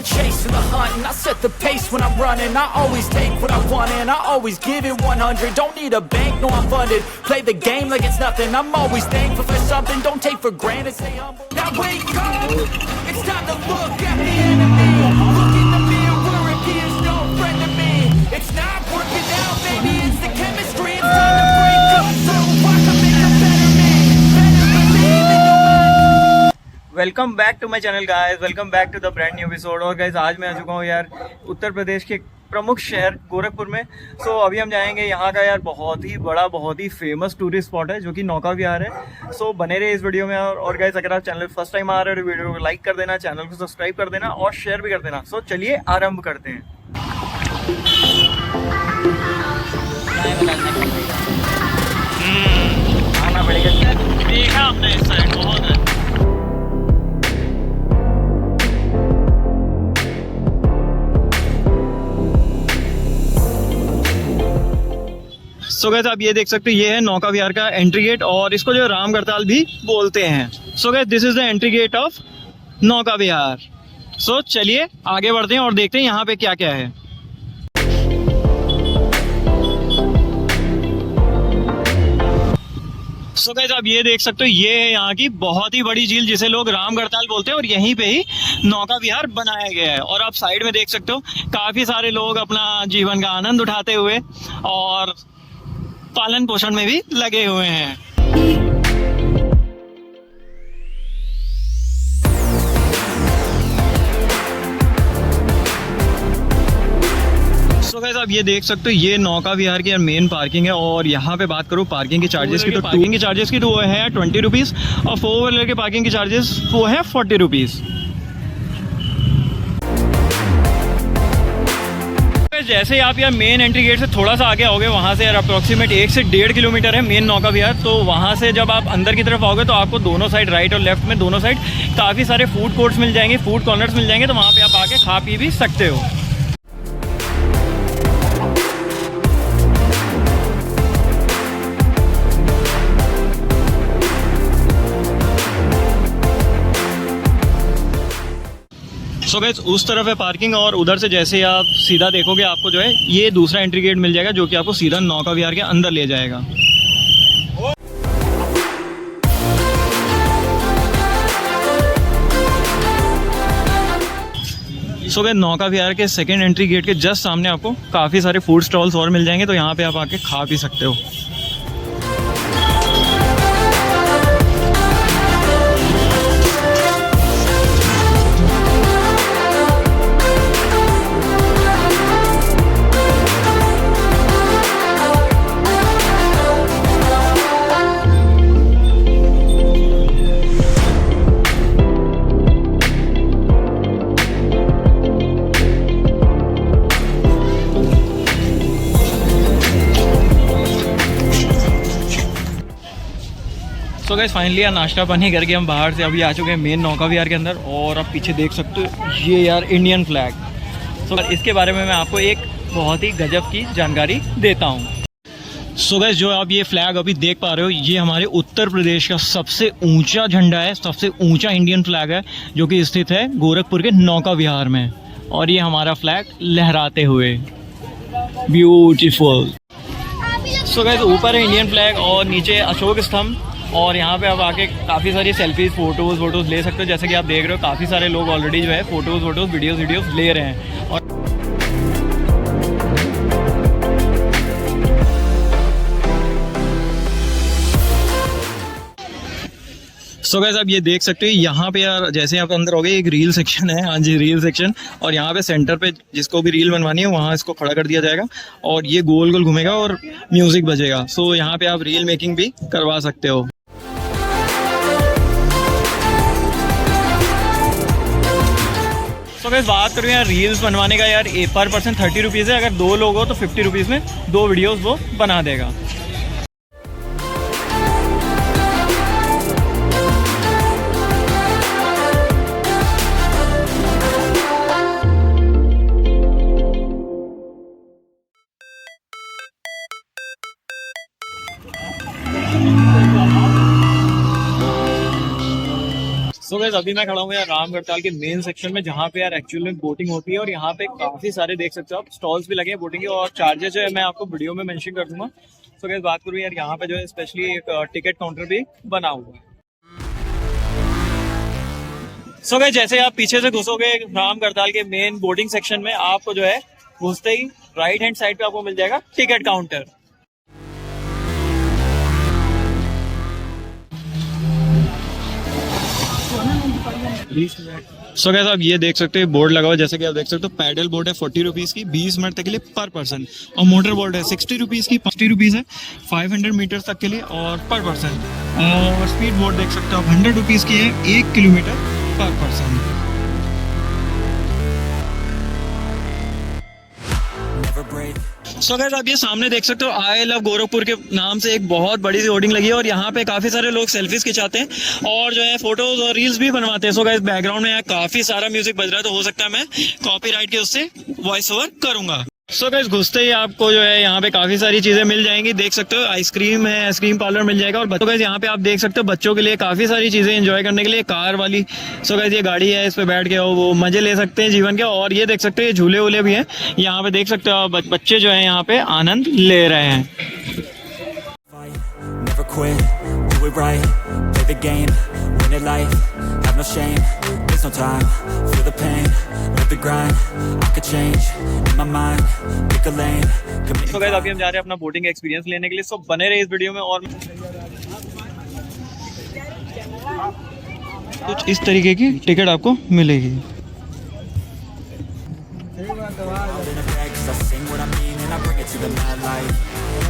the chase and the hunt, and I set the pace when I'm running. I always take what I want and I always give it 100. Don't need a bank, no I'm funded. Play the game like it's nothing. I'm always thankful for something. Don't take for granted, stay humble. Now wake up, it's time to look at the enemy. Look in the mirror if he is no friend to me. It's not working out, baby, it's the chemistry. It's time to break up so I can make a better me. Better believe in your mind. Welcome back to my channel guys, welcome back to the brand new episode. और guys आज मैं आ चुका हूँ यार उत्तर प्रदेश के प्रमुख शहर गोरखपुर में। सो अभी हम जाएंगे यहाँ का यार बहुत ही बड़ा, बहुत ही फेमस टूरिस्ट स्पॉट है जो कि नौका विहार है। सो बने रहे इस वीडियो में। और गाइस अगर आप चैनल फर्स्ट टाइम आ रहे हो तो वीडियो को लाइक कर देना, चैनल को सब्सक्राइब कर देना और शेयर भी कर देना। सो चलिए आरंभ करते हैं। आना पड़ेगा, देखा हमने इस साइड बहुत है। सो गाइस आप ये देख सकते हो, ये है नौका विहार का एंट्री गेट और इसको जो राम करताल भी बोलते हैं। So guys this is the entry gate of नौका विहार। सो चलिए आगे बढ़ते हैं और देखते हैं यहाँ पे क्या क्या है। सो गाइस आप ये देख सकते हो, ये है यहाँ की बहुत ही बड़ी झील जिसे लोग राम करताल बोलते हैं और यहीं पे ही नौका विहार बनाया गया है। और आप साइड में देख सकते हो काफी सारे लोग अपना जीवन का आनंद उठाते हुए और पालन पोषण में भी लगे हुए हैं। सो गाइस आप ये देख सकते हो, ये नौका विहार की मेन पार्किंग है। और यहाँ पे बात करूँ पार्किंग के चार्जेस की, तो पार्किंग के चार्जेस की तो वो है 20 रुपीज़ और 4 व्हीलर के पार्किंग के चार्जेस वो है 40 रुपीज़। जैसे ही आप यार मेन एंट्री गेट से थोड़ा सा आगे आओगे, वहाँ से यार अप्रोक्सीमेट 1 से 1.5 किलोमीटर है मेन नौका विहार। तो वहाँ से जब आप अंदर की तरफ आओगे तो आपको दोनों साइड, राइट और लेफ्ट में दोनों साइड काफ़ी सारे फूड कोर्ट्स मिल जाएंगे, फूड कॉर्नर्स मिल जाएंगे। तो वहाँ पे आप आके खा पी भी सकते हो। सो गाइस उस तरफ है पार्किंग और उधर से जैसे ही आप सीधा देखोगे आपको जो है ये दूसरा एंट्री गेट मिल जाएगा जो कि आपको सीधा नौका विहार के अंदर ले जाएगा। सो गाइस नौका विहार के सेकेंड एंट्री गेट के जस्ट सामने आपको काफ़ी सारे फूड स्टॉल्स और मिल जाएंगे। तो यहाँ पे आप आके खा पी सकते हो। तो गाइस फाइनली यार नाश्ता पानी करके हम बाहर से अभी आ चुके हैं मेन नौका विहार के अंदर। और आप पीछे देख सकते हो ये यार इंडियन फ्लैग। तो इसके बारे में मैं आपको एक बहुत ही गजब की जानकारी देता हूँ। सो गाइस जो आप ये फ्लैग अभी देख पा रहे हो, ये हमारे उत्तर प्रदेश का सबसे ऊंचा झंडा है, सबसे ऊंचा इंडियन फ्लैग है जो कि स्थित है गोरखपुर के नौका विहार में। और ये हमारा फ्लैग लहराते हुए ब्यूटीफुल। सो गाइस ऊपर है इंडियन फ्लैग और नीचे अशोक स्तंभ। और यहाँ पे आप आके काफ़ी सारी सेल्फीज फोटोज़ ले सकते हो। जैसे कि आप देख रहे हो काफ़ी सारे लोग ऑलरेडी जो है फोटोज़ वीडियोज़ ले रहे हैं। और सो गाइस आप ये देख सकते हो, यहाँ पे यार जैसे आप अंदर हो गए एक रील सेक्शन है। हाँ जी रील सेक्शन। और यहाँ पे सेंटर पे जिसको भी रील बनवानी है वहाँ इसको खड़ा कर दिया जाएगा और ये गोल गोल घूमेगा और म्यूजिक बजेगा। सो यहाँ पे आप रील मेकिंग भी करवा सकते हो। तो गाइस बात करूँ यार रील्स बनवाने का, यार पर पर्सन 30 रुपीज़ है। अगर 2 लोग हो तो 50 रुपीज़ में 2 वीडियोज़ वो बना देगा। सो गाइस अभी मैं खड़ा हूँ यार राम गढ़ताल के मेन सेक्शन में, जहाँ पे यार एक्चुअल में बोटिंग होती है और यहाँ पे काफी सारे देख सकते हो आप स्टॉल्स भी लगे हैं बोटिंग के, और चार्जेस जो है मैं आपको वीडियो में मेंशन कर दूंगा। सो गाइस बात करूँ यार, यहाँ पे जो है स्पेशली एक टिकट काउंटर भी बना हुआ है। सो गाइस जैसे आप पीछे से घुसोगे राम गढ़ताल के मेन बोटिंग सेक्शन में, आपको जो है घुसते ही राइट हैंड साइड पे आपको मिल जाएगा टिकट काउंटर। सो गाइस आप ये देख सकते हैं बोर्ड लगा हुआ है, जैसे कि आप देख सकते हो पैडल बोट है 40 रुपीज़ की 20 मिनट तक के लिए पर पर्सन, और मोटर बोट है 60 रुपीज़ की 50 रुपीज़ है 500 मीटर तक के लिए और पर पर्सन, और स्पीड बोट देख सकते हो आप 100 रुपीज़ की है 1 किलोमीटर पर पर्सन। सो गाइस आप ये सामने देख सकते हो आई लव गोरखपुर के नाम से एक बहुत बड़ी सी होर्डिंग लगी है, और यहाँ पे काफी सारे लोग सेल्फीज खिंचाते हैं और जो है फोटोज और रील्स भी बनवाते हैं। सो गाइस बैकग्राउंड में यहाँ काफी सारा म्यूजिक बज रहा है, तो हो सकता है मैं कॉपीराइट के उससे वॉइस ओवर करूंगा। सो गाइस घुसते ही आपको जो है यहाँ पे काफी सारी चीजें मिल जाएंगी, देख सकते हो आइसक्रीम है, आइसक्रीम पार्लर मिल जाएगा, और बच्चों गाइस यहाँ पे आप देख सकते हो बच्चों के लिए काफी सारी चीजें एंजॉय करने के लिए कार वाली। सो गाइस ये गाड़ी है, इस पे बैठ के वो मजे ले सकते हैं जीवन के, और ये देख सकते हो ये झूले वूले भी हैं यहाँ पे, देख सकते हो बच्चे जो है यहाँ पे आनंद ले रहे हैं। no time, feel the pain, live the grind, I could change, in my mind, pick a lane. तो गाइस अभी हम जा रहे हैं अपना बोटिंग एक्सपीरियंस लेने के लिए, सो बने रहे इस वीडियो में। और कुछ इस तरीके की टिकट आपको मिलेगी।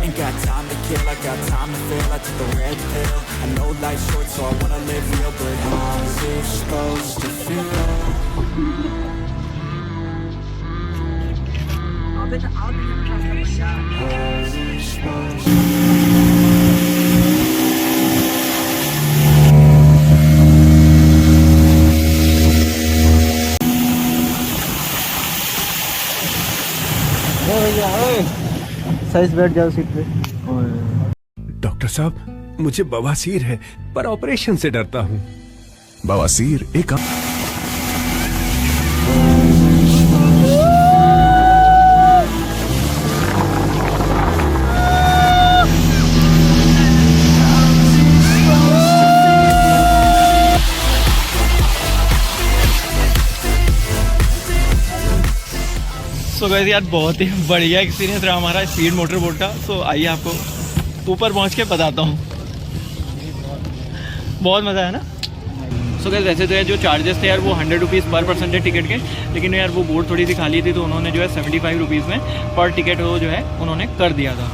Ain't got time to kill, I got time to feel. I took the red pill. I know life's short, so I wanna live real. But how's it supposed to feel? How's it supposed to size बैठ जाओ seat पे। Doctor साहब मुझे बवासीर है, पर operation से डरता हूँ। बवासीर एक सो गाइस यार बहुत ही बढ़िया एक्सपीरियंस रहा हमारा स्पीड मोटर बोट का। सो आइए आपको ऊपर पहुंच के बताता हूँ, बहुत मज़ा है ना। सो गाइस वैसे तो यार जो चार्जेस थे यार वो 100 रुपीज़ पर पर्सन थे टिकट के, लेकिन यार वो बोट थोड़ी सी खाली थी तो उन्होंने जो है 75 रुपीज़ में पर टिकट वो जो है उन्होंने कर दिया था।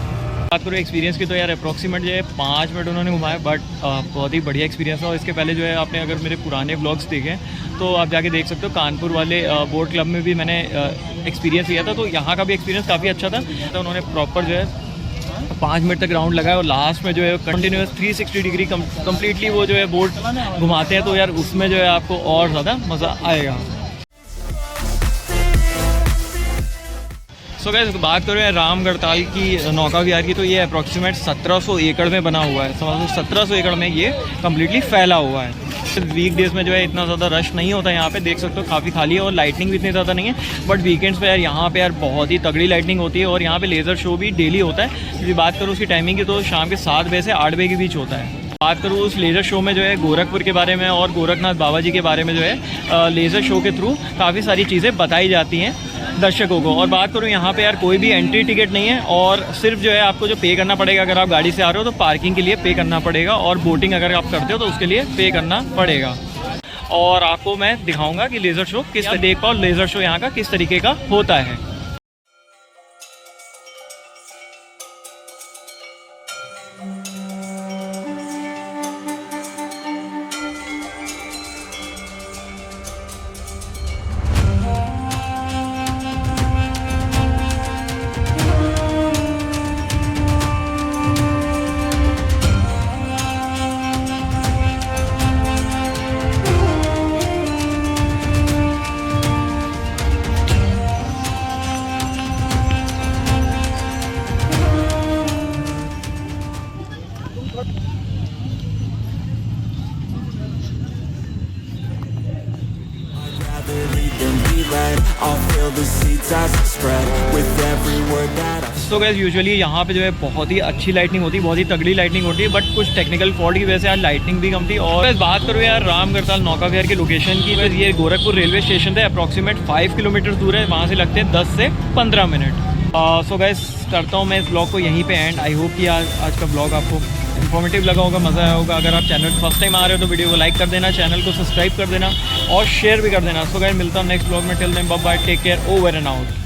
बात करो एक्सपीरियंस की तो यार अप्रॉक्सीमेट जो है 5 मिनट उन्होंने घुमाया, बट बहुत ही बढ़िया एक्सपीरियंस था। और इसके पहले जो है आपने अगर मेरे पुराने ब्लॉग्स देखे तो आप जाके देख सकते हो, कानपुर वाले बोट क्लब में भी मैंने एक्सपीरियंस लिया था, तो यहाँ का भी एक्सपीरियंस काफ़ी अच्छा था। तो उन्होंने प्रॉपर जो है 5 मिनट तक राउंड लगाया, और लास्ट में जो है कंटिन्यूस 360 डिग्री कम्प्लीटली वो जो है बोट घुमाते हैं, तो यार उसमें जो है आपको और ज़्यादा मज़ा आएगा। सो गाइस बात करो यार राम गढ़ताल की नौका विहार की, तो ये अप्रॉक्सीमेट 1700 एकड़ में बना हुआ है। समझ लो 1700 एकड़ में ये कम्प्लीटली फैला हुआ है। वीक डेज में जो है इतना ज़्यादा रश नहीं होता यहाँ पे, देख सकते हो काफ़ी खाली है, और लाइटनिंग भी इतनी ज़्यादा नहीं है। बट वीकेंड्स पे यार यहाँ पे यार बहुत ही तगड़ी लाइटनिंग होती है, और यहाँ पे लेज़र शो भी डेली होता है। यदि बात करूँ उसकी टाइमिंग की तो शाम के 7 बजे से 8 बजे के बीच होता है। बात करूँ उस लेज़र शो में जो है गोरखपुर के बारे में और गोरखनाथ बाबा जी के बारे में जो है लेज़र शो के थ्रू काफ़ी सारी चीज़ें बताई जाती हैं दर्शकों को। और बात करूँ यहाँ पे यार कोई भी एंट्री टिकट नहीं है, और सिर्फ जो है आपको जो पे करना पड़ेगा अगर आप गाड़ी से आ रहे हो तो पार्किंग के लिए पे करना पड़ेगा, और बोटिंग अगर आप करते हो तो उसके लिए पे करना पड़ेगा। और आपको मैं दिखाऊंगा कि लेज़र शो किस देख पाओ लेज़र शो यहाँ का किस तरीके का होता है। Water the seeds as they spread with every word that I तो गैस यूजुअली यहाँ पे जो है बहुत ही अच्छी लाइटनिंग होती है, बहुत ही तगड़ी लाइटनिंग होती है, बट कुछ टेक्निकल फॉल्ट की वजह से यार लाइटनिंग भी कम थी। और बस बात करूँ यार रामगढ़ताल नौका विहार की लोकेशन की, बस ये गोरखपुर रेलवे स्टेशन से अप्रॉक्सीमेट 5 किलोमीटर दूर है, वहाँ से लगते हैं 10 से 15 मिनट। सो गैस करता हूँ मैं इस ब्लॉग को यहीं पे एंड। आई होप कि आज का ब्लॉग आपको इन्फॉर्मेटिव लगा होगा, मज़ा आया होगा। अगर आप चैनल फर्स्ट टाइम आ रहे हो तो वीडियो को लाइक कर देना, चैनल को सब्सक्राइब कर देना और शेयर भी कर देना। सो गैस मिलता हूँ नेक्स्ट ब्लॉग में। Till then bye bye, take care, over and out.